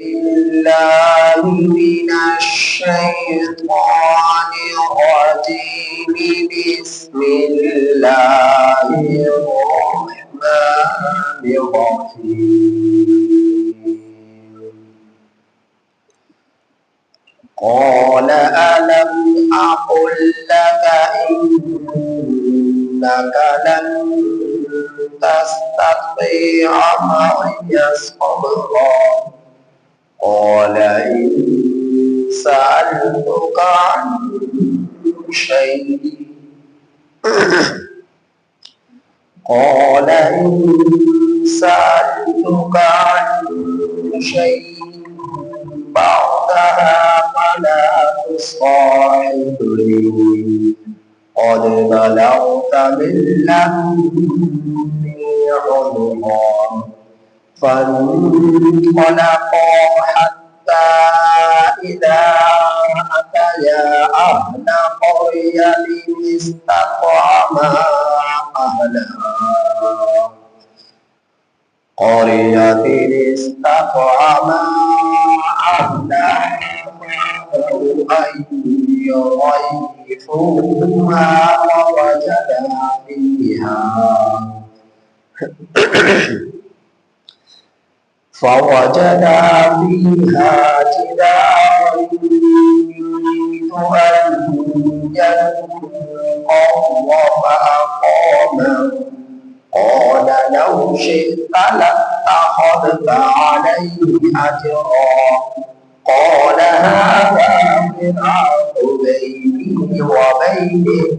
بالله من الشيطان الرجيم. بسم الله الرحمن الرحيم. قال ألم أقل لك إنك لن تستطيع معي صبرا. قال إن سألتك عن شيء بعدها فلا تصاحبني قد بلغت من لدني عذرا. فانطلقا حتى إذا أتيا أهل قرية استطعما أهلها فأبوا أن يضيفوها فوجدا فيها جدارا يريد أن ينقض فأقامه. قال لو شئت لاتخذت عليه أجرا. قال هذا فراق بيني وبينك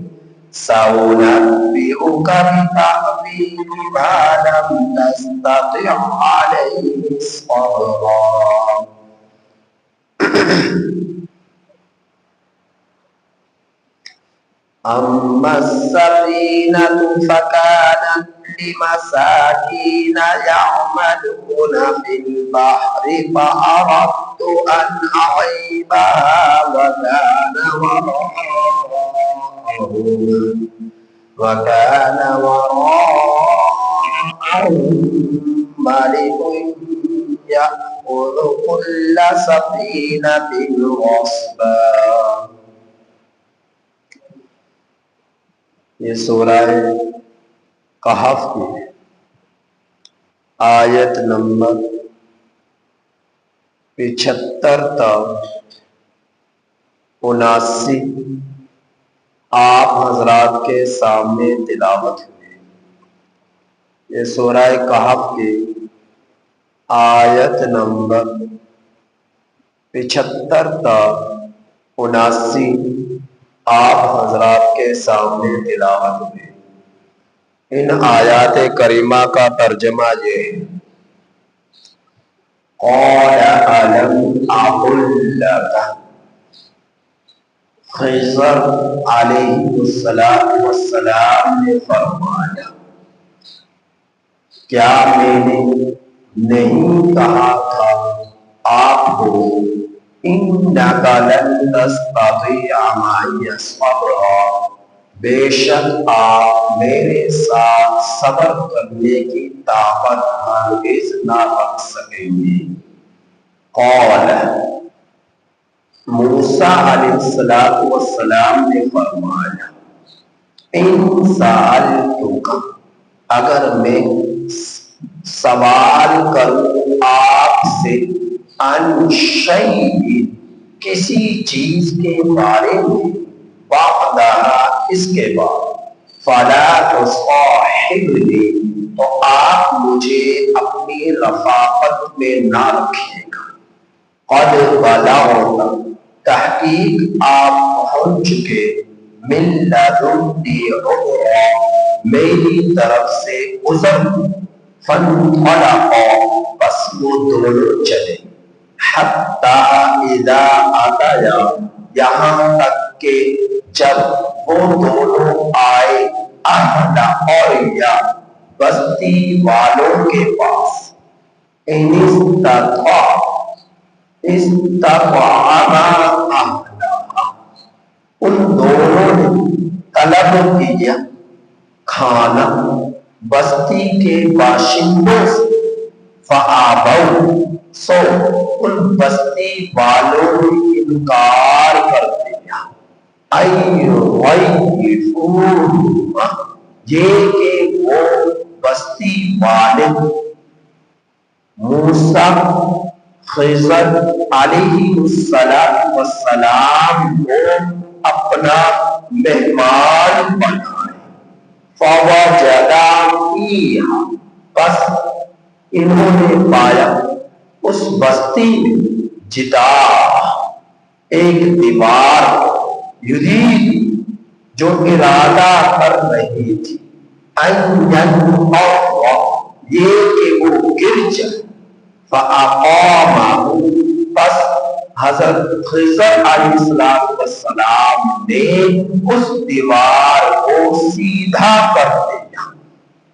سأنبئك بتأويل ما لم تستطع عليه صبرا. أما السفينة فكانت لمساكين يعملون في البحر فأردت أن أعيبها وكان وراءهم ملك يأخذ كل سفينة غصبا. یہ سورہ کہف کی آیت نمبر 75 تا 79 آپ حضرات کے سامنے تلاوت ہوئی. یہ سورہ کہف کی آیت نمبر 75 تا 79 آپ حضرات کے سامنے تلاوت ہوئی. ان آیات کریمہ کا ترجمہ یہ ہے: قال ألم أقل لك. خضر علیہ السلام نے فرمایا کیا میں نے نہیں کہا تھا آپ کو إنك لن تستطيع معي صبرا، بے شک آپ میرے ساتھ صبر کرنے کی طاقت ہرگز نہ رکھ سکیں گے. قال موسیٰ علیہ السلام نے فرمایا ان سألتک، اگر میں سوال کروں آپ سے عن شیء، کسی چیز کے بارے میں، بعدها، اس کے بعد، فلا تصاحبنی، تو آپ مجھے اپنی رفاقت میں نہ رکھیے گا. قد بلغت، تحقیق آپ پہنچ چکے، من لدنی عذرا، میری طرف سے عذر. فانطلقا، بس وہ دونوں چلے، حتی اذا آتیا، یہاں تک کہ جب وہ دونوں آئے اہل قریہ، بستی والوں کے پاس. استطعما اہلہا، ان دونوں نے طلب کیا کھانا بستی کے باشندوں سے. فآبوا، سو ان بستی والوں نے انکار کر دیا، یہ کہ وہ بستی والے موسیٰ خضر علیہ السلام کو اپنا مہمان بنائے۔ فوجدا فیہا، بس انہوں نے پایا اس بستی میں جدار، ایک دیوار، یرید، جو ارادہ کر رہی تھی، یہ کہ وہ گر جائے۔ فَأَقَامَهُ، بس حضرت خضر علیہ السلام نے اس دیوار کو سیدھا کر دیا۔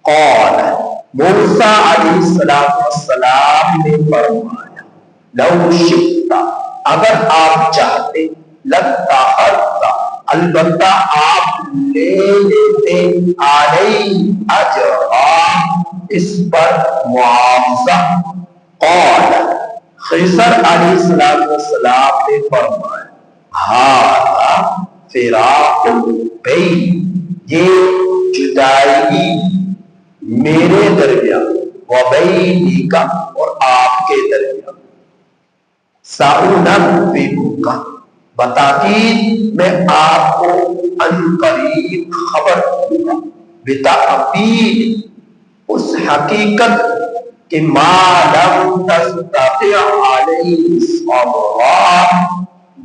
قال، موسیٰ علیہ السلام نے فرمایا، لو شئت، اگر آپ چاہتے، لَاتَّخَذْتَ، البتہ آپ لے لیتے، علیہ اجرا، اس پر معاوضہ۔ قال، خضر علیہ السلام نے فرمایا، ھذا فراق بین، یہ جدائی میرے درمیان، وبینک، اور آپ کے درمیان، سأنبئک، بتاکید میں آپ کو ان قریب خبر دوں گا، بتعبیر، اس حقیقت کہ ما لم تستطع علیہ صبرا،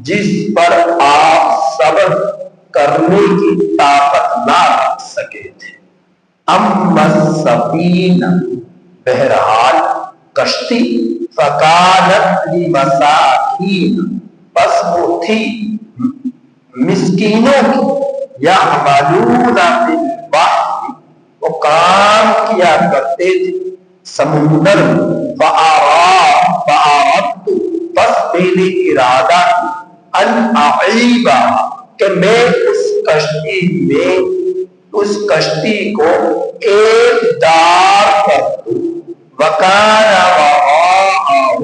جس پر آپ صبر کرنے کی طاقت نہ رکھ سکے تھے۔ اما السفینہ، بہرحال کشتی، فکانت لمساکین، بس وہ تھی مسکینوں کی، یعملون فی البحر، وہ کام کیا کرتے تھے سمندر میں، فأردت، بس میں نے ارادہ ان اعیبا، کہ میں اس کشتی کو ایک دار کر دوں، وکان وراءہم،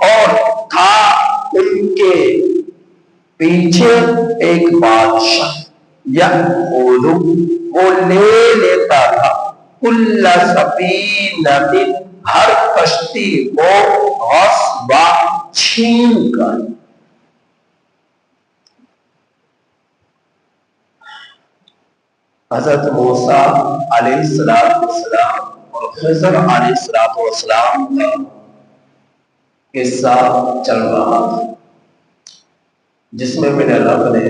اور تھا ان کے پیچھے ایک بادشاہ، یأخذ، وہ لے لیتا تھا، کل سفینۃ، ہر کشتی کو، غصبا، چھین کر۔ حضرت موسیٰ علیہ السلام اور خضر علیہ السلام کا قصہ چل رہا تھا، جس میں میرے رب نے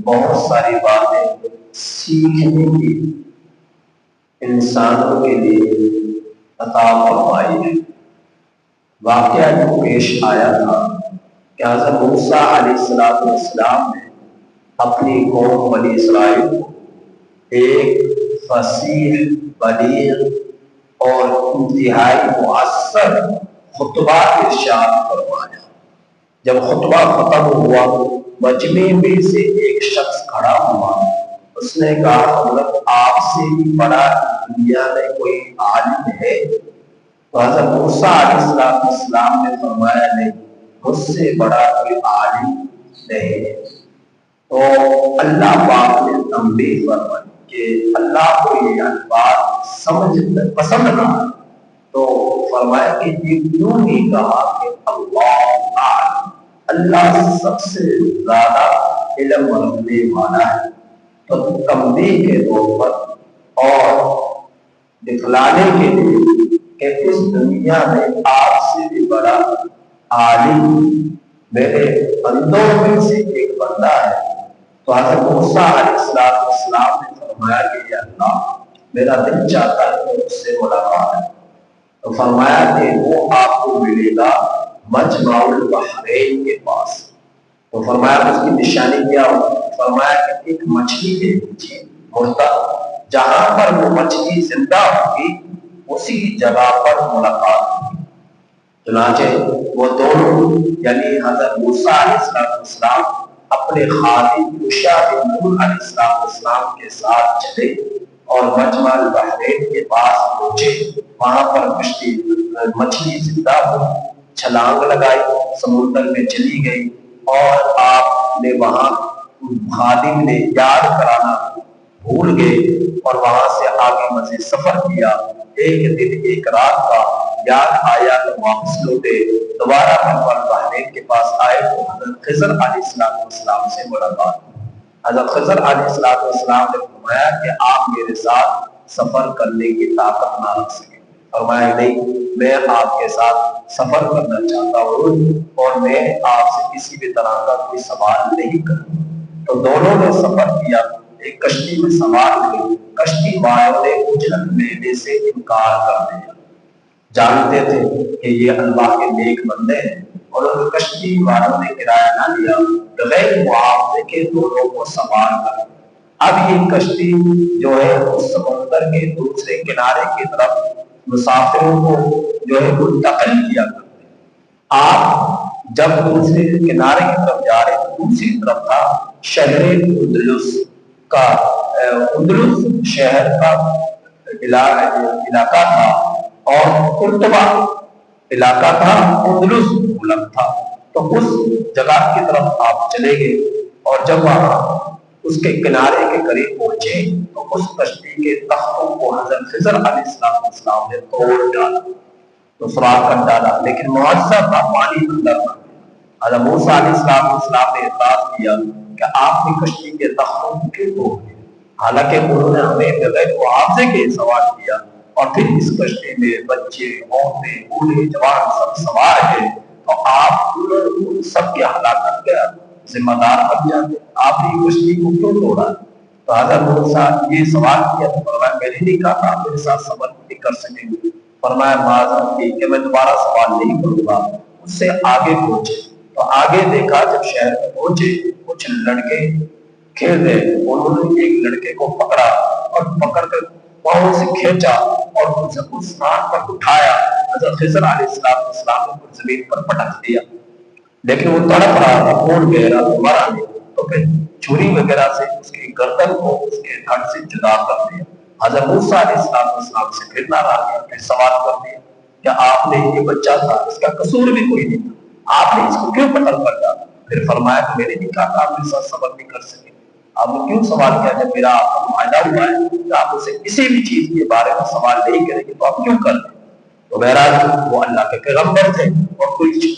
بہت ساری باتیں سیکھنے کی انسانوں کے لیے عطا فرمائی ہے۔ واقعہ جو پیش آیا تھا کہ حضرت موسیٰ علیہ السلام نے اپنی قوم بنی اسرائیل کو ایک فصیح، بلیغ اور انتہائی مؤثر خطبہ ارشاد فرمایا۔ جب خطبہ ختم ہوا، مجمع میں سے ایک شخص کھڑا ہوا، اس نے کہا، حضرت آپ سے بھی بڑا دنیا میں کوئی عالم ہے؟ تو حضرت موسیٰ علیہ السلام نے فرمایا، نہیں، مجھ سے بڑا کوئی عالم نہیں ہے۔ تو اللہ پاک نے تنبیہ فرمائی کہ اللہ کو یہ بات سمجھ پسند نہ، تو فرمایا کہ یہ کیوں نہیں کہا کہ اللہ اعلم، اللہ سب سے زیادہ علم رکھنے والا ہے۔ تو تنبیہ کے طور پر اور دکھلانے کے لیے کہ اس دنیا میں آپ سے بھی بڑا عالم میرے بندوں میں سے ایک بندہ ہے۔ تو حضرت موسیٰ علیہ السلام نے فرمایا کہ یا اللہ، میرا دل چاہتا ہے کہ اس سے ملاقات ہے۔ تو فرمایا کہ وہ آپ کو ملے گا مجمع البحرین کے پاس۔ تو فرمایا اس کی نشانی کیا ہو؟ فرمایا کہ ایک مچھلی کے نیچے مردہ، جہاں پر وہ مچھلی زندہ ہوگی اسی جگہ پر ملاقات ہوگی۔ چنانچہ وہ دونوں یعنی حضرت موسیٰ علیہ السلام اپنے خادم یوشع بن نون علیہ السلام کے ساتھ چلے اور مجمع البحرین کے پاس پہنچے، وہاں پر کشتی مچھلی زندہ ہوئی، چھلانگ لگائی، سمندر میں چلی گئی، اور آپ نے وہاں خادم نے یاد کرانا بھول گئے اور وہاں سے آگے مزید سفر کیا۔ ایک دن ایک رات کا یاد آیا تو واپس لوٹے، دوبارہ بحرین کے پاس آئے تو حضرت خضر علیہ السلام سے ملاقات۔ حضرت خضر علیہ السلام نے فرمایا کہ آپ میرے ساتھ سفر کرنے کی طاقت نہ رکھ سکے۔ فرمایا نہیں، میں آپ کے ساتھ سفر کرنا چاہتا ہوں اور میں آپ سے کسی بھی طرح کا کوئی سوال نہیں کروں۔ تو دونوں نے سفر کیا، ایک کشتی میں سوار ہوئے، کشتی والوں نے اجرت لینے سے انکار کر دیا، جانتے تھے کہ یہ اللہ کے نیک بندے ہیں، اور ان کشتی والوں نے کرایہ نہ لیا، بغیر معاوضے کے دونوں کو سوار کر۔ اب یہ کشتی جو ہے اس سمندر کے دوسرے کنارے کی طرف مسافروں کو جو ہے منتقل کیا کرتے۔ آپ جب دوسرے کنارے کی طرف جا رہے تو دوسری طرف تھا شہر اندلس کا، اندلس شہر کا علاقہ تھا، اور قرطبہ علاقہ تھا، اندلس ملک تھا۔ تو اس جگہ کی طرف آپ چلے گئے، اور جب وہاں اس کے کنارے کے قریب پہنچے تو اس کشتی کے تختوں کو حضرت خضر علیہ السلام نے توڑ ڈالا، تو سوراخ کر ڈالا، لیکن معجزہ تھا، پانی اندر نہ۔ حضرت موسیٰ علیہ السلام نے اعتراض کیا کہ آپ نے کشتی کے تختوں کو کیوں توڑ دیا؟ حالانکہ انہوں نے ہمیں بغیر معاوضے کے سوال کیا، اور پھر اس کشتی میں بچے، عورتیں، بوڑھے، جوان سب سوار ہیں، تو آپ ان سب کے ہلاکت کا ذمہ دار بن جاتے، آپ نے کشتی کو کیوں توڑا؟ تو حضرت موسیٰ یہ سوال کیا تو فرمایا میں نے نہیں کہا کہ آپ میرے ساتھ صبر نہیں کر سکیں گے۔ فرمایا معذرت کی کہ میں دوبارہ سوال نہیں کروں گا۔ اس سے آگے پہنچے تو آگے دیکھا، جب شہر میں پہنچے کچھ لڑکے کھیل رہے، انہوں نے ایک لڑکے کو پکڑا اور پکڑ کر پاؤں سے کھینچا اور اسے اس ستان پر اٹھایا۔ حضرت خضر علیہ السلام نے زمین پر پٹک دیا، لیکن وہ تڑپ رہا تھا، خون بہ رہا تھا، مرا نہیں۔ تو پھر چھری وغیرہ سے اس کی گردن کو اس کے دھڑ سے جدا کر دیا۔ حضرت موسیٰ علیہ السلام سے پھر ناراض کیا، پھر سوال کر دیا کہ آپ نے یہ بچہ تھا، اس کا قصور بھی کوئی نہیں تھا، آپ نے اس کو کیوں قتل کر ڈالا؟ پھر فرمایا کہ میں نے نہیں کہا کہ آپ میرے ساتھ صبر نہیں کر سکے۔ آپ نے کیوں سوال کیا؟ جب میرا آپ کا معاہدہ ہوا ہے کہ آپ اسے کسی بھی چیز کے بارے میں سوال نہیں کریں گے تو آپ کیوں کر رہے ہیں؟ تو بہرحال وہ اللہ کے پیغمبر تھے اور کوئی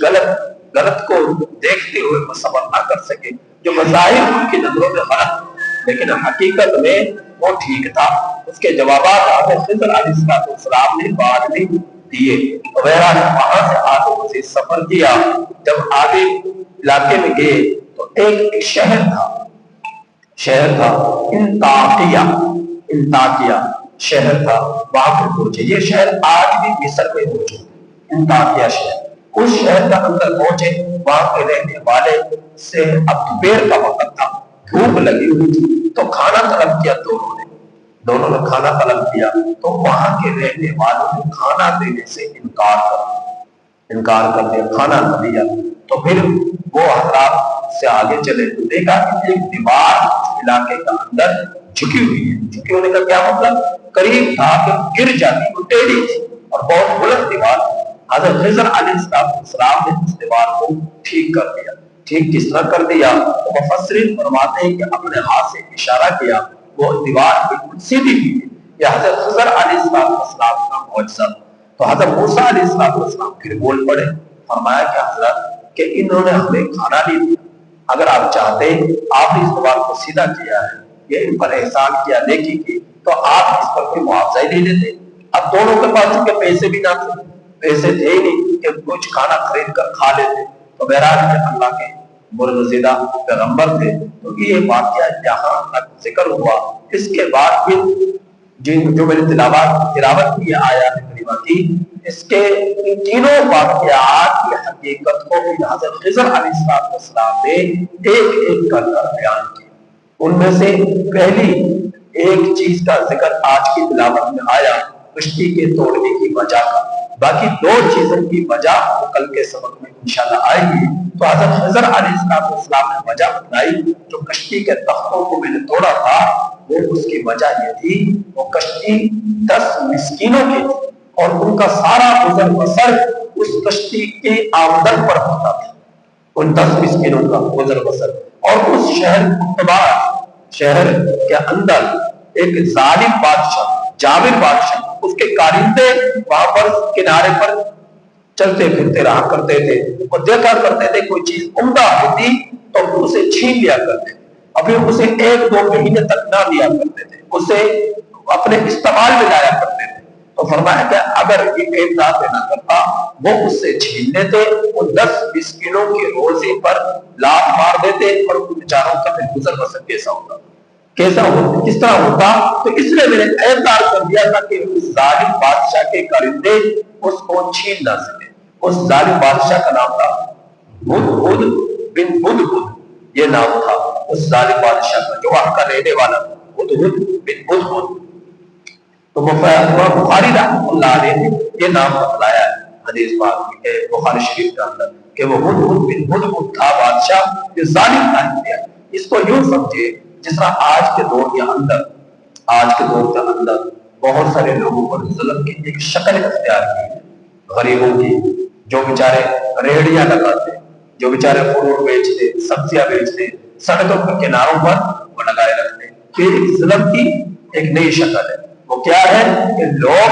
غلط کو دیکھتے ہوئے وہ صبر نہ کر سکے، جو بظاہر ان کی نظروں میں غلط لیکن حقیقت میں وہ ٹھیک تھا۔ اس کے جوابات حضرت خضر علیہ السلام نے بعد میں دیے۔ تو بہرحال وہاں سے آگے مزید سفر کیا، جب آگے علاقے میں گئے تو ایک شہر تھا انطاکیہ شہر تھا، وہاں پر پہنچے۔ یہ شہر آج بھی مصر میں موجود ہے، انطاکیہ شہر۔ اس شہر کا اندر پہنچے، وہاں کے رہنے والے سے اب دوپہر کا وقت تھا، بھوک لگی ہوئی تھی، تو کھانا طلب کیا دونوں نے کھانا طلب کیا، تو وہاں کے رہنے والوں نے کھانا دینے سے انکار کر دیا، کھانا نہ دیا۔ تو پھر وہ حضرات سے آگے چلے تو دیکھا کہ ایک دیوار علاقے کا اندر جھکی ہوئی ہے۔ جھکی ہونے کا کیا مطلب؟ قریب تھا کہ گر جاتی، وہ ٹیڑھی تھی اور بہت بلند دیوار۔ حضرت خضر علیہ السلام نے اس دیوار کو ٹھیک کر دیا۔ ٹھیک کس طرح کر دیا؟ تو مفسرین فرماتے ہیں کہ اپنے ہاتھ سے اشارہ کیا، وہ دیوار بالکل سیدھی ہوئی۔ یہ حضرت خضر علیہ السلام کا معجزہ۔ تو حضرت موسیٰ علیہ السلام پھر بول پڑے، فرمایا کہ حضرت کہ انہوں نے ہمیں کھانا نہیں دیا، اگر آپ چاہتے آپ نے اس دیوار کو سیدھا کیا ہے، یہ ان پر احسان کیا، نیکی کی، تو آپ اس پر کوئی معاوضہ ہی نہیں دیتے۔ اب دونوں کے پاس چونکہ پیسے بھی نہ تھے، پیسے تھے ہی نہیں کہ کچھ کھانا خرید کر کھا لیتے، تو بہرحال اللہ کے برگزیدہ پیغمبر تھے۔ تو یہ واقعہ جہاں تک ذکر ہوا، اس کے بعد پھر جو میں نے تلاوت کی آیات کریمہ کی، اس کے ان تینوں واقعات کی حقیقت کو بھی حضرت خضر علیہ السلام نے ایک کر بیان کیا۔ ان میں سے پہلی ایک چیز کا ذکر آج کی تلاوت میں آیا، کشتی کے توڑنے کی وجہ کا۔ باقی دو چیزوں کی وجہ کل کے سبق میں انشاءاللہ آئے گی۔ تو حضرت خضر علیہ السلام نے وجہ بتائی، جو کشتی کے تختوں کو میں نے توڑا تھا، وہ اس کی وجہ یہ تھی وہ کشتی 10 مسکینوں کی تھی اور ان کا سارا گزر بسر اس کشتی کی آمدن پر ہوتا تھا، ان 10 مسکینوں کا گزر بسر۔ اور اس شہر کے اندر ایک ظالم بادشاہ، جابر بادشاہ، اس کے کارندے وہاں پر کنارے پر چلتے پھرتے رہا کرتے تھے اور دیکھا کرتے تھے کوئی چیز عمدہ ہوتی تو اسے چھین لیا کرتے تھے، ابھی اسے 1-2 مہینے تک نہ لیا کرتے تھے، اسے اپنے استعمال میں لایا کرتے تھے۔ تو فرمایا کہ اگر یہ امداد نہ کرتا وہ اس سے چھین لیتے، ان 10 مسکینوں کی روزی پر لات مار دیتے اور ان بیچاروں کا پھر گزر بسر کیسا ہوتا، کس طرح ہوتا؟ تو اس لیے میں نے اعتراض کر دیا تھا کہ اس ظالم بادشاہ کے کارندے اس کو چھین نہ سکے۔ اس ظالم بادشاہ کا نام تھا ہدہد بن ہدہد، یہ نام تھا اس ظالم بادشاہ کا جو وہاں کا رہنے والا تھا، ہدہد بن ہدہد۔ تو بخاری رحمۃ اللہ علیہ نے یہ نام بتلایا ہے حدیث پاک میں بخاری شریف کے اندر کہ وہ ہدہد بن ہدہد تھا بادشاہ جو ظالم تھا۔ اس کو یوں سمجھے جس طرح آج کے دور کے اندر بہت سارے لوگوں پر ظلم کی ایک شکل اختیار کی ہے، غریبوں کی، جو بیچارے ریڑیاں لگاتے، جو بیچارے فروٹ بیچتے، سبزیاں بیچتے، سڑکوں کے کناروں پر وہ لگائے رکھتے، یہ ایک ظلم کی ایک نئی شکل ہے۔ وہ کیا ہے کہ لوگ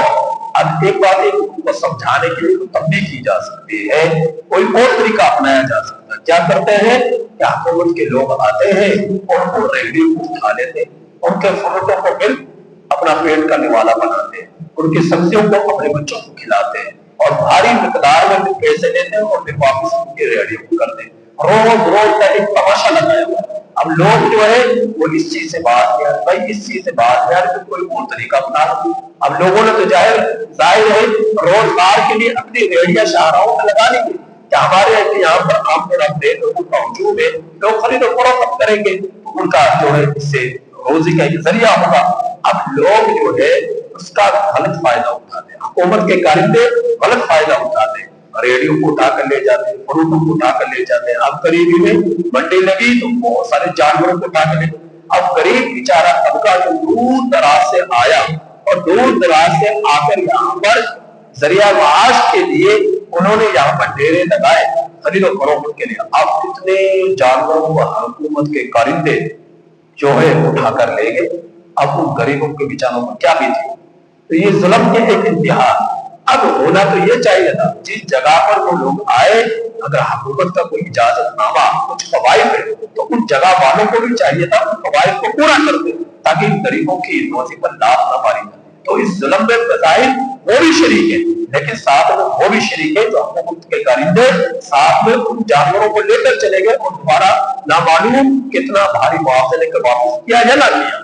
اب ایک بات کو سمجھانے کے لیے تبدیل کی جا سکتی ہے، کوئی اور طریقہ اپنایا جا سکتا ہے۔ کیا کرتے ہیں کہ حکومت کے لوگ آتے ہیں اور ان ریڑیوں کو اٹھا لیتے، ان کے فروٹوں کو مل اپنا پیٹ کا نوالا بناتے ہیں، ان کی سبزیوں کو اپنے بچوں کو کھلاتے ہیں اور بھاری مقدار میں پیسے لیتے ہیں اور پھر واپس ان کی ریڑیوں کو کرتے ہیں۔ روز کا ایک تماشا لگایا ہوا ہے۔ اب لوگ جو ہے وہ اس چیز سے باز نہیں آ رہے، بھائی اس چیز سے باز نہیں آ رہے تو کوئی اور طریقہ بنا رہے۔ اب لوگوں نے تو ظاہر ہے روزگار کے لیے اپنی ریڑیاں شاہراہوں میں لگا لی گئی کہ ہمارے یہاں پر آمد و رفت لوگوں کا ہجوم ہے، لوگ خرید و فروخت کریں گے، ان کا جو ہے اس سے روزی کا ایک ذریعہ ہوگا۔ اب لوگ جو ہے اس کا غلط فائدہ اٹھاتے ہیں، حکومت کے کارندے غلط فائدہ اٹھاتے ہیں، ریڈیو کو اٹھا کر لے جاتے ہیں، فروٹوں کو اٹھا کر لے جاتے ہیں۔ اب قریبی میں منڈی لگی تو بہت سارے جانوروں کو اٹھا کر لے، اب غریب بیچارہ طبقہ جو دور دراز سے آیا اور دور دراز سے آ کر یہاں پر ذریعہ معاش کے لیے انہوں نے یہاں پر ڈیرے لگائے خرید و فروخت کے لیے۔ اب اتنے جانوروں کو حکومت کے کارندے جو ہے اٹھا کر لے گئے، اب ان غریبوں کے بیچاروں کو کیا بیتی؟ تو یہ ظلم کے ایک انتہا۔ اب ہونا تو یہ چاہیے تھا جس جگہ پر وہ لوگ آئے اگر حکومت کا کوئی اجازت نامہ کچھ قواعد ہے تو ان جگہ والوں کو بھی چاہیے تھا ان قواعد کو پورا کر دے تاکہ ان غریبوں کی روزی پر لاپ نہ پاری جائے۔ تو اس ظلم میں بظاہر وہ بھی شریک ہے لیکن ساتھ میں وہ بھی شریک ہے جو حکومت کے کارندے ساتھ میں ان جانوروں کو لے کر چلے گئے اور دوبارہ نامعلوم کتنا بھاری معاوضہ لے کر واپس کیا یا نہ کیا۔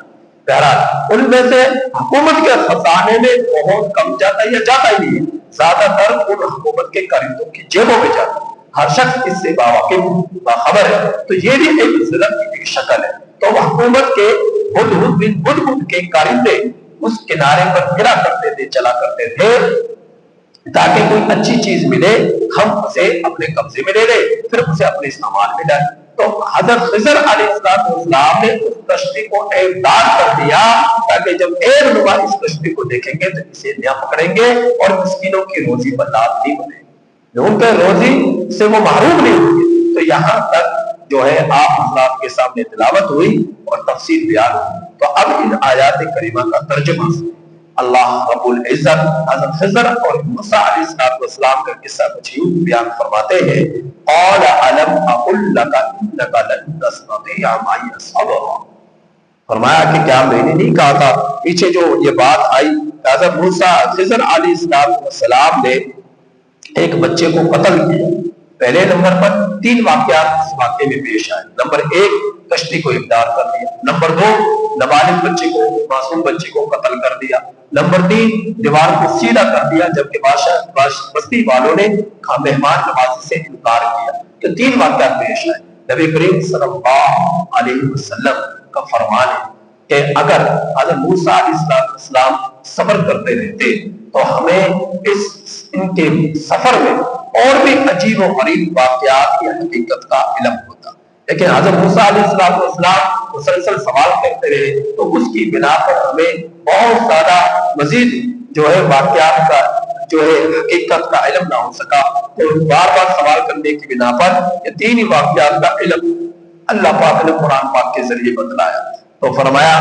بہرحال ان میں سے حکومت کے خزانے میں بہت کم جاتا ہے یا جاتا ہی نہیں ہے، زیادہ تر ان حکومت کے کارندوں کی جیبوں میں جاتا ہے۔ ہر شخص اس سے باواقف باخبر ہے۔ تو یہ بھی ایک ظلم کی ایک شکل ہے۔ تو حکومت کے ہدہد بن ہدہد کے کارندے اس کنارے پر گرا کرتے تھے، چلا کرتے تھے تاکہ کوئی اچھی چیز ملے ہم اسے اپنے قبضے میں لے لیں پھر اسے اپنے استعمال میں ڈالیں۔ تو حضرت خضر علیہ السلام نے اس کشتی کو ایبدار کر دیا تاکہ جب ایب نما اس کشتی کو دیکھیں گے تو اسے نیا پکڑیں گے اور مسکینوں کی روزی پر لات نہیں بنے گی، ان کے روزی سے وہ محروم نہیں ہوں گے۔ تو یہاں تک جو ہے آپ حضرات کے سامنے تلاوت ہوئی اور تفسیر بیان ہوئی۔ تو اب ان آیات کریمہ کا ترجمہ اللہ رب العزت حضرت خضر اور موسیٰ علیہ السلام کا قصہ کچھ یوں بیان فرماتے ہیں، قال علم اقل لک انک لن تستطیع معی صبرا۔ فرمایا کہ کیا میں نے نہیں کہا تھا، پیچھے جو یہ بات آئی حضرت موسیٰ خضر علیہ السلام نے ایک بچے کو قتل کیا۔ پہلے نمبر پر 3 واقعات اس واقعے میں پیش آئے۔ نمبر 1 کشتی کو ابدار کر دیا، نمبر 2 نابالغ بچے کو معصوم بچے کو قتل کر دیا، نمبر 3 دیوار کو سیدھا کر دیا جبکہ بستی والوں نے مہمان نوازی سے انکار کیا۔ تو 3 واقعات پیش آئے۔ نبی کریم صلی اللہ علیہ وسلم کا فرمان ہے کہ اگر حضرت موسیٰ علیہ السلام صبر کرتے رہتے تو ہمیں ان کے سفر میں اور بھی عجیب و غریب واقعات کی حقیقت کا علم ہوتا۔ لیکن حضرت موسیٰ علیہ السلام مسلسل سوال کرتے رہے تو اس کی بنا پر ہمیں بہت زیادہ مزید جو ہے واقعات کا جو ہے حقیقت کا علم نہ ہو سکا، تو بار بار سوال کرنے کی بنا پر یہ تین ہی واقعات کا علم اللہ پاک نے قرآن پاک کے ذریعے بتلایا۔ تو فرمایا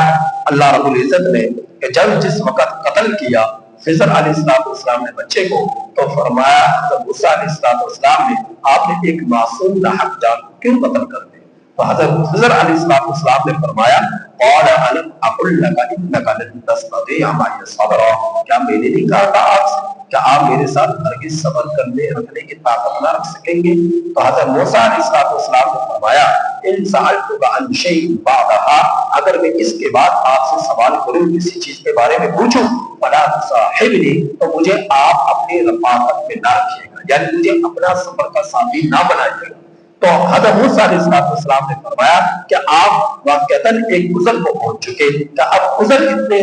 اللہ رب العزت نے کہ جب جس وقت قتل کیا خضر علیہ السلام نے بچے کو، تو فرمایا حضرت موسیٰ علیہ السلام نے آپ نے ایک معصوم ناحق جان کو کیوں قتل کر دیا؟ تو حضرت خضر علیہ السلام نے فرمایا قال الم اقل لك انك لن تستطيع معي صبرا، کیا میں نے نہیں کہا تھا آپ سے کیا آپ میرے ساتھ ہرگز صبر کرنے رکھنے کی طاقت نہ رکھ سکیں گے؟ تو حضرت موسیٰ علیہ السلام نے فرمایا ان سألتك عن شيء بعدها، اگر میں اس کے بعد آپ سے سوال کروں کسی چیز کے بارے میں پوچھوں فلا تصاحبنی، تو مجھے آپ اپنی رفاقت میں نہ رکھیے گا، یعنی مجھے اپنا سفر کا ساتھی نہ بنائیے گا۔ تو حضرت موسیٰ علیہ السلام نے فرمایا کہ آپ واقعتاً ایک عذر کو پہنچ چکے، کہ اب عذر اتنے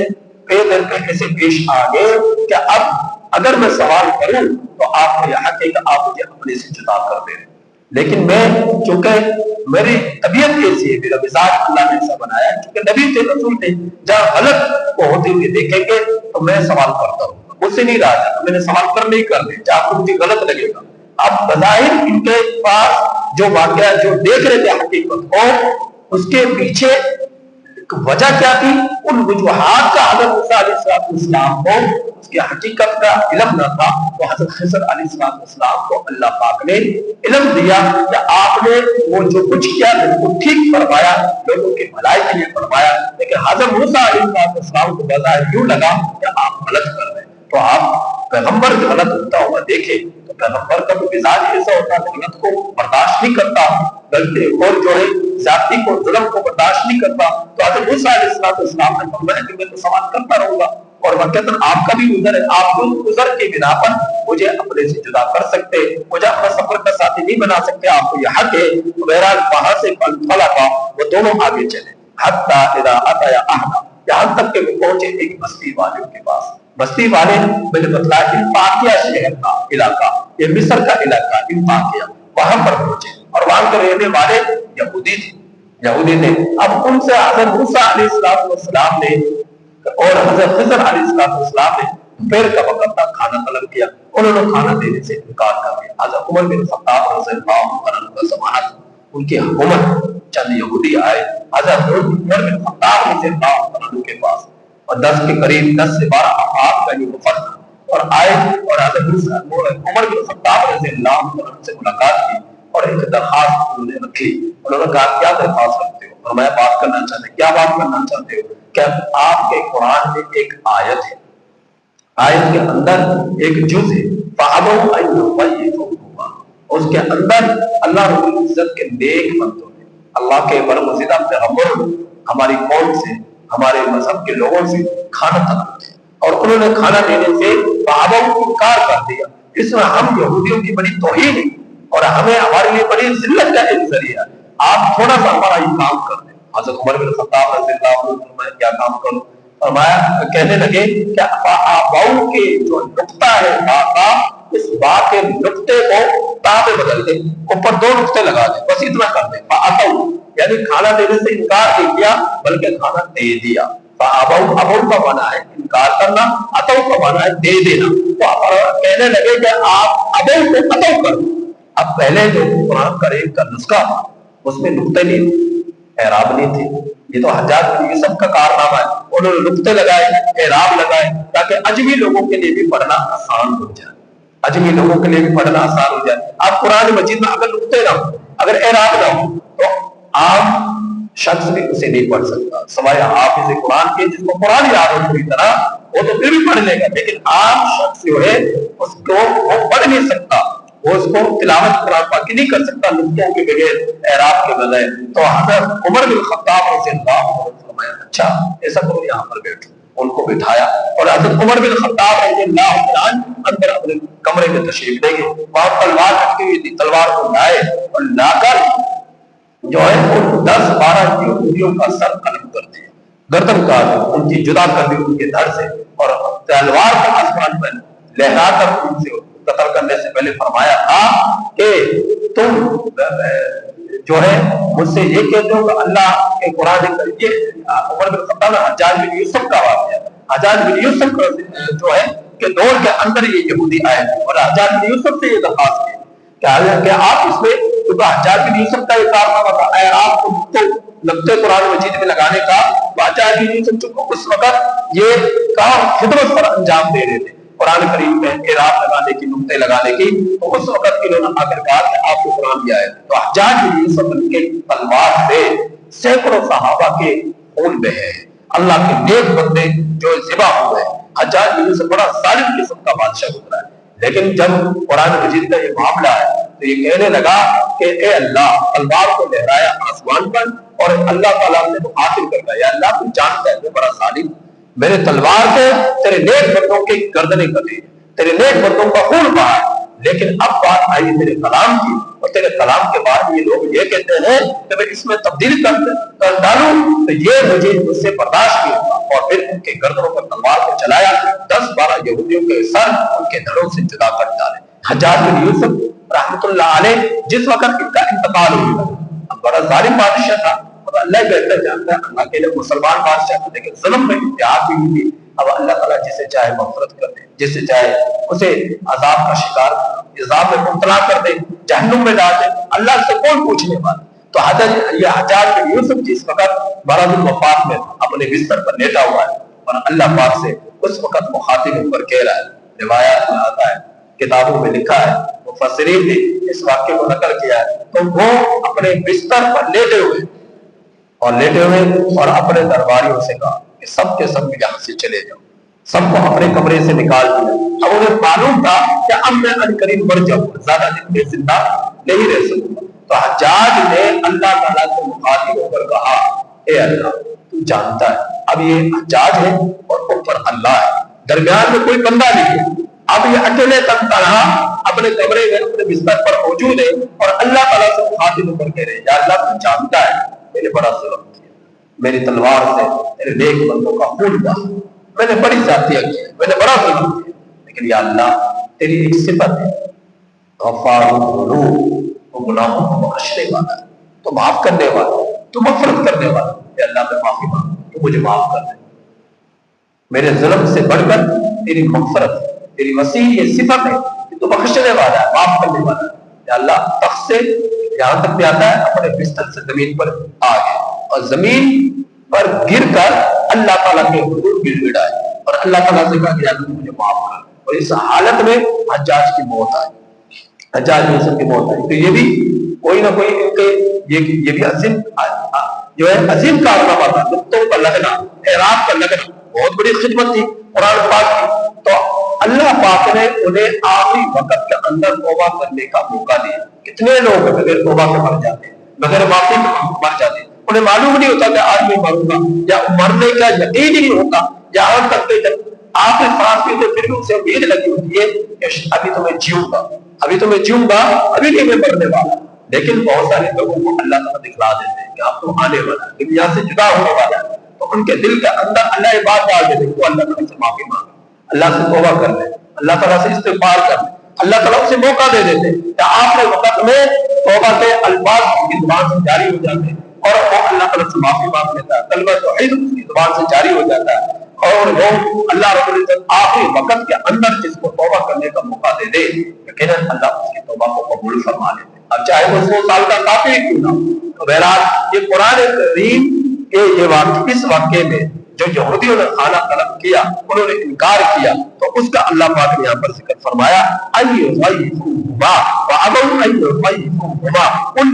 ایسے پیش آ گئے کہ اب اگر میں سوال کروں تو آپ کو یہ حق ہے کہ آپ مجھے اپنے سے جدا کر دیں، لیکن میں چونکہ میری طبیعت ایسی ہے، میرا مزاج اللہ نے ایسا بنایا ہے، چونکہ نبی تھے رسول تھے، جہاں غلط کو ہوتے ہوئے دیکھیں گے تو میں سوال کرتا ہوں، مجھ سے نہیں رہا جاتا، میں نے سوال کرنے ہی کرنے چاہے آپ کو مجھے غلط لگے گا۔ اب بظاہر ان کے پاس جو واقعہ جو دیکھ رہے تھے حقیقت کو، اس کے پیچھے وجہ کیا تھی، ان وجوہات کا حضرت موسیٰ علیہ السلام کو اس کی حقیقت کا علم نہ تھا، تو حضرت خضر علیہ السلام کو اللہ پاک نے علم دیا کہ آپ نے وہ جو کچھ کیا بالکل ٹھیک فرمایا، لوگوں کی بھلائی کے لیے فرمایا، لیکن حضرت موسیٰ علیہ السلام کو بظاہر یوں لگا کہ آپ غلط کر رہے ہیں۔ تو آپ پیغمبر غلط ہوتا ہوا دیکھے تو پیغمبر کا تو مزاج ایسا ہوتا ہے غلط کو برداشت نہیں کرتا، غلطی اور جو ہے زیادتی کو ظلم کو برداشت نہیں کرتا۔ تو حضرت موسیٰ علیہ السلام نے فرمایا کہ میں تو سوال کرتا رہوں گا، اور واقعتاً آپ کا بھی عذر ہے، آپ اس عذر کی بنا پر مجھے اپنے سے جدا کر سکتے، مجھے اپنا سفر کا ساتھی نہیں بنا سکتے، آپ کو یہ حق ہے۔ بہرحال وہاں سے فانطلقا، وہ دونوں آگے چلے، حتی اذا اتیا اہلا، یہاں تک کہ وہ پہنچے ایک بستی والے کے پاس۔ بستی والے میں نے بتلایا انطاکیہ شہر کا علاقہ، یہ مصر کا علاقہ انطاکیہ، وہاں پر پہنچے اور وہاں کے رہنے والے یہودی تھے۔ اب ان سے حضرت موسیٰ علیہ السلام نے اور حضرت خضر علیہ السلام نے دوپہر کا وقت تک کھانا طلب کیا، انہوں نے کھانا دینے سے انکار کر دیا۔ حضرت عمر بن خطاب رضی اللہ عنہ کا زمانہ، ان کی حکومت، چند یہودی آئے حضرت عمر بن خطاب رضی اللہ عنہ کے پاس، اور 10 کے قریب 10 سے 12 افراد کا یہ وفد، اور آئے اور حضرت عمر بن خطاب رضی اللہ عنہ سے ملاقات کی اور ایک درخواست انہوں نے رکھی۔ انہوں نے کہا کیا درخواست رکھتے ہو؟ فرمایا بات کرنا چاہتے، کیا بات کرنا چاہتے ہو؟ کہ آپ کے قرآن میں ایک آیت ہے، آیت کے اندر ایک جز ہے فَأَبَوْا أَن يُطَيِّعُوهُ، اس کے اندر اللہ رب العزت کے نیک بندوں نے، اللہ کے برگزیدہ پیغمبروں ہماری قوم سے، ہمارے مذہب کے لوگوں سے کھانا طلب کیا، اور انہوں نے کھانا دینے سے فَأَبَوْا انکار کر دیا۔ اس میں ہم یہودیوں کی بڑی توہین ہے اور ہمیں ہمارے لیے بڑی ذلت کا ایک ذریعہ، آپ تھوڑا سا ہمارا یہ کام کر دیں۔ حضرت عمر بن خطاب رضی اللہ عنہ میں کیا کام کروں؟ فرمایا کہنے لگے کہ آباؤں کے جو نقطہ ہے با کا، اس با کے نقطے کو تا پہ بدل دیں، اوپر 2 نقطے لگا دیں، بس اتنا کر دیں۔ فَأَتَوْا، یعنی کھانا دینے سے انکار نہیں کیا بلکہ کھانا دے دیا۔ فَأَبَوْا، ابو کا معنی ہے انکار کرنا، اتو کا معنی ہے دے دینا۔ تو کہنے لگے کہ آپ ابو کو اتو کر دو۔ اب پہلے جو قرآن کریم کا نسخہ تھا اس میں نقطے نہیں تھے، اعراب نہیں تھے، یہ تو حجاج بن یوسف کا کارنامہ ہے، انہوں نے نقطے لگائے، اعراب لگائے تاکہ اجمی لوگوں کے لیے بھی پڑھنا آسان ہو جائے، اجمی لوگوں کے لیے بھی پڑھنا آسان ہو جائے۔ اب قرآن مجید میں اگر نقطے نہ ہو، اگر اعراب نہ ہو تو عام شخص بھی اسے نہیں پڑھ سکتا، سوائے حافظ قرآن کے جس کو قرآن یاد ہو پوری طرح، وہ تو پھر بھی پڑھ لے گا، لیکن عام شخص جو ہے اس کو وہ پڑھ نہیں سکتا، وہ اس کو تلاوت قرآن پاک کی نہیں کر سکتا نقطوں کے بغیر، اعراب کے بغیر۔ تو حضرت عمر بن خطاب رضی اللہ عنہ نے فرمایا اچھا ایسا کرو یہاں پر بیٹھو، ان کو بٹھایا اور حضرت عمر بن خطاب رضی اللہ عنہ اندر اپنے کمرے میں تشریف لے گئے، وہاں تلوار رکھی ہوئی تھی، تلوار کو لائے اور لا کر جو ہے ان 10-12 یہودیوں کا سر قلم کر دیا، گردن کاٹ ان کی جدا کر دی ان کے دھڑ سے، اور تلوار کو آسمان پر لہرا کر ان سے قتل کرنے سے پہلے فرمایا تھا کہ تم جو ہے مجھ سے یہ کہتے ہو کہ اللہ کے قرآن یہ عمر بن خطاب حجاج بن یوسف کا واقعہ، حجاج بن یوسف جو ہے کہ دور کے اندر یہ یہودی آئے اور حجاج بن یوسف سے یہ درخواست کی کہ آپ اس میں کیونکہ حجاج بن یوسف کا یہ کارنامہ تھا، اگر آپ کو نقطے قرآن مجید میں لگانے کا تو حجاج بن یوسف چونکہ اس وقت یہ کام خدمت پر انجام دے رہے تھے قرآن کریم میں اعراب لگانے کی، نقطے لگانے کی، تو اس وقت انہوں نے آ کر کہا کہ آپ کو قرآن دیا ہے تو حجاج بن یوسف کے تلوار سے سینکڑوں صحابہ کے خون بہے، اللہ کے نیک بندے جو ذبح ہوئے۔ حجاج بن یوسف بڑا ظالم قسم کا بادشاہ گزرا ہے، لیکن جب قرآن مجید کا یہ معاملہ ہے تو یہ کہنے لگا کہ اے اللہ، تلوار کو لہرایا آسمان پر اور اللہ تعالیٰ نے مخاطب کر گیا، یا اللہ تو جانتا ہے میں بڑا ظالم، میرے تلوار سے تیرے نیک بندوں کی گردنیں کٹی، تیرے نیک بندوں کا خون بہا، لیکن اب بات آئی میرے کلام کی، اور تیرے کلام کے بعد یہ لوگ یہ کہتے ہیں کہ میں اس میں تبدیل کر ڈالوں تو یہ مجھے مجھ سے برداشت نہیں ہوگا، اور پھر ان کے گردنوں پر تلوار کو چلایا، 10-12 یہودیوں کے سر ان کے دھڑوں سے جدا کر ڈالے۔ حجاج بن یوسف رحمۃ اللہ علیہ جس وقت ان کا انتقال ہوا، اب بڑا ظالم بادشاہ تھا، اور اللہ بہتر جانتا ہے، اللہ کے لیے مسلمان بادشاہ تھا لیکن ظلم میں انتہا بھی ہوئی، اب اللہ تعالیٰ جسے چاہے مغفرت کر دے، جسے چاہے اسے عذاب کا شکار، عذاب میں مبتلا کر دے، جہنم میں ڈال دے، اللہ سے کون پوچھنے والا۔ تو یہ حجاج بن یوسف جس وقت مرض الوفات میں اپنے بستر پر لیٹا ہوا ہے اور اللہ پاک سے اس وقت مخاطب ہو کر کہہ رہا ہے، روایات میں آتا ہے، کتابوں میں لکھا ہے، مفسرین نے اس واقعے کو نقل کیا ہے، تو وہ اپنے بستر پر لیٹے ہوئے اور اپنے درباریوں سے کہا کہ سب کے سب یہاں سے چلے جاؤ، سب کو اپنے کمرے سے نکال دیا۔ اب انہیں معلوم تھا کہ اب میں عنقریب مر جاؤں، زیادہ دن میں زندہ نہیں رہ سکوں گا، تو حجاج نے اللہ تعالیٰ سے مخاطب ہو کر کہا، اے اللہ تو جانتا ہے اب یہ حجاج ہے اور اوپر اللہ ہے، درمیان میں کوئی بندہ نہیں ہے، اب یہ اکیلے تن تنہا اپنے کمرے میں اپنے بستر پر موجود ہے اور اللہ تعالیٰ سے مخاطب ہو کر کہہ رہے، یا اللہ تو جانتا ہے میں نے بڑا ظلم کیا، میری تلوار سے میرے نیک بندوں کا خون بہا، میں نے بڑی زیادتیاں کی، میں نے بڑا ظلم کیا، لیکن یا اللہ تیری ایک صفت ہے غفار الذنوب، وہ گناہوں کو بخشنے والا ہے، تو معاف کرنے والا، تو مغفرت کرنے والا، اے اللہ میں معافی مانگتا تو مجھے معاف کر دے، میرے ظلم سے بڑھ کر تیری مغفرت ہے، تیری وسیع یہ صفت ہے کہ تو بخشنے والا ہے، معاف کرنے والا ہے۔ یا اللہ تخت سے یہاں تک بھی آتا ہے اپنے بستر سے زمین پر آ گئے اور زمین پر گر کر اللہ تعالیٰ کے حضور گر گڑائے اور اللہ تعالیٰ سے کہا کہ یا اللہ مجھے معاف کر، اور اس حالت میں حجاج کی موت آئی، حجاج یوسف کی موت آئی۔ تو یہ بھی کوئی نہ کوئی ان کے یہ بھی عظیم جو ہے عظیم کارنامہ تھا، نقطوں کا لگنا، اعراب کا لگنا، بہت بڑی خدمت تھی قرآن پاک کی۔ تو اللہ پاک نے انہیں آخری وقت کے اندر توبہ کرنے کا موقع دیا۔ کتنے لوگ بغیر توبہ کے مر جاتے ہیں، بغیر معافی کے مر جاتے ہیں، انہیں معلوم نہیں ہوتا کہ آج میں مروں گا، یا مرنے کا یقین ہی نہیں ہوتا، یہاں تک کہ جب آخری سانس میں تو پھر بھی اسے امید لگی ہوتی ہے کہ ابھی تو میں جیوں گا، ابھی تو میں جیوں گا، ابھی نہیں میں مرنے والا۔ لیکن بہت سارے لوگوں کو اللہ تعالیٰ دکھلا دیتے ہیں کہ اب تو آنے والا ہے، دنیا سے جدا ہونے والا ہے، تو ان کے دل کے اندر اللہ یہ بات ڈال دیتے ہیں، اللہ تعالیٰ سے معافی مانگے، اللہ سے توبہ کر لیں، اللہ تعالیٰ سے استغفار کر لیں، اللہ تعالیٰ اسے موقع دے دیتے ہیں کہ آخری وقت میں توبہ کے الفاظ اس کی زبان سے جاری ہو جاتے ہیں اور وہ اللہ تعالیٰ سے معافی مانگ لیتا ہے، کلمہ توحید اس کی زبان سے جاری ہو جاتا ہے، اور وہ اللہ رب العزت آخری وقت کے اندر جس کو توبہ کرنے کا موقع دے دے، یقیناً اللہ اس کی توبہ کو قبول فرما لیتے ہیں، اب چاہے وہ 100 سال کا کافر ہی کیوں نہ ہو۔ تو بہرحال یہ قرآن کریم کے یہ واقعہ، اس واقعے میں جو یہودیوں نے خانہ طلب کیا، انہوں نے انکار کیا، تو اس کا اللہ پاک نے یہاں پر ذکر فرمایا، ان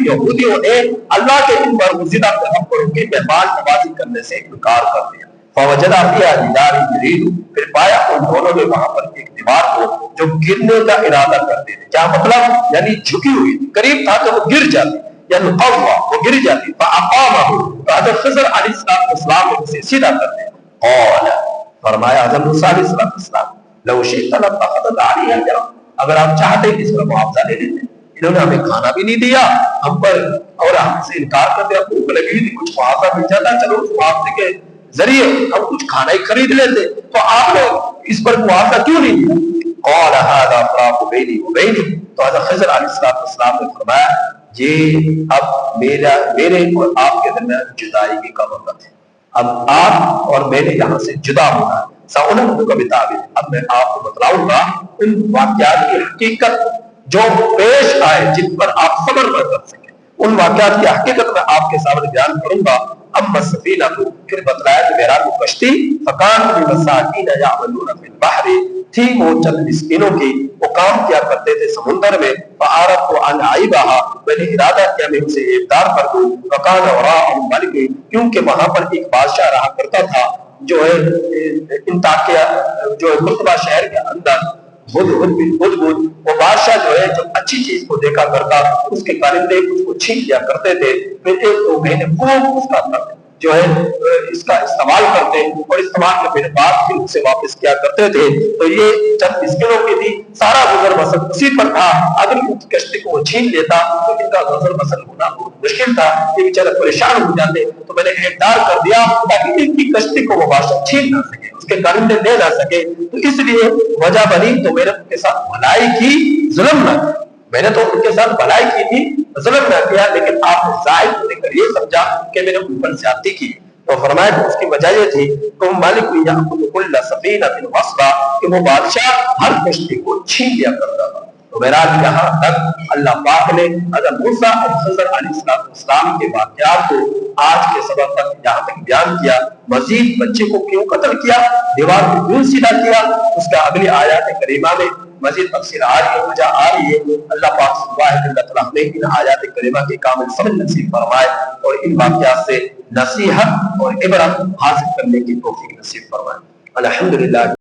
یہودیوں نے اللہ کے ان برگزیدہ پیغمبروں کی مہمان نوازی کرنے سے انکار کر دیا۔ فوجدا فیہا جدارا یرید، پھر پایا ان دونوں نے وہاں پر ایک دیوار کو جو گرنے کا ارادہ کرتے تھے، کیا مطلب یعنی جھکی ہوئی، قریب تھا کہ وہ گر جاتی، یعنی قوما وہ گر جاتی، فاقامہ، تو حضرت خضر علیہ السلام نے اسے سیدھا کر دیا۔ قال، فرمایا حضرت موسیٰ علیہ السلام، لو شئت لاتخذت علیہا اجرا، اگر آپ چاہتے اس کا معاوضہ لے لیتے، انہوں نے ہمیں کھانا بھی نہیں دیا ہم پر اور ہم سے انکار کر دیا، بھوک لگی تھی، کچھ معاوضہ مل جاتا، چلو اس معاوضے کے ذریعے ہم کچھ کھانا ہی خرید لیتے، تو آپ نے اس پر معاوضہ کیوں نہیں دیا؟ قال هذا فراق بینی و بینک، تو حضرت خضر علیہ السلام نے فرمایا یہ اب میرے اور آپ کے درمیان جدائی کی کا وقت ہے، اب آپ اور میں نے یہاں سے جدا ہونا ہے۔ سأنبئکم بتأویلہ، اب میں آپ کو بتلاؤں گا ان واقعات کی حقیقت جو پیش آئے جن پر آپ صبر نہ کر سکے، ان واقعات کی حقیقت میں آپ کے سامنے بیان کروں گا۔ اما السفینہ، پھر بتلایا کہ میرا وہ کشتی فکانت لمساکین یعملون فی البحر، تھی وہ چند مسکینوں کی وہ کام کیا کرتے تھے سمندر میں، فأردت ان اعیبھا، میں نے ارادہ کیا میں اسے ایبدار کر دوں، وکان وراءہم ملک، کیونکہ وہاں پر ایک بادشاہ رہا کرتا تھا جو ہے انطاکیہ، جو ہے قرطبہ شہر کے اندر ہدہد، وہ بادشاہ جو ہے جب اچھی چیز کو دیکھا کرتا اس کے کارندے اس کو چھین لیا کرتے تھے، پھر ایک دو مہینے خوب اس کا جو ہے اس کا استعمال کرتے اور استعمال کے پھر بعد پھر اسے واپس کیا کرتے تھے۔ تو یہ چند مسکینوں کی تھی، سارا گزر بسر اسی پر تھا، اگر اس کشتی کو وہ چھین لیتا تو ان کا گزر بسر ہونا مشکل تھا، یہ بیچارے پریشان ہو جاتے، تو میں نے اعلان کر دیا تاکہ ان کی کشتی کو وہ بادشاہ چھین نہ سکے، اس کے کارندے لے نہ سکے، تو اس لیے وجہ بنی تو میں نے ان کے ساتھ بھلائی کی، ظلم نہ کیا، میں نے تو ان کے ساتھ بھلائی کی تھی، ظلم نہ کیا، لیکن آپ نے ظاہر ہونے کر یہ سمجھا کہ میں نے ان پر زیادتی کی۔ تو فرمایا کہ اس کی وجہ یہ تھی کہ مالک یأخذ کل سفینۃ غصبا، کہ وہ بادشاہ ہر کشتی کو چھین لیا کرتا تھا۔ تو بہرحال یہاں تک اللہ پاک نے حضرت موسیٰ اور خضر علیہ السلام کے واقعات کو آج کے سبق تک یہاں تک بیان کیا۔ مزید بچے کو کیوں قتل کیا، دیوار کو کیوں سیدھا کیا، اس کا اگلی آیات کریمہ میں مزید تفصیل آ رہی ہے، وجہ آ رہی ہے۔ اللہ پاک سے دعا ہے کہ اللہ تعالیٰ ہمیں ان آیات کریمہ کے کامل سمجھ نصیب فرمائے اور ان واقعات سے نصیحت اور عبرت حاصل کرنے کی توفیق نصیب فرمائے۔ الحمدللہ۔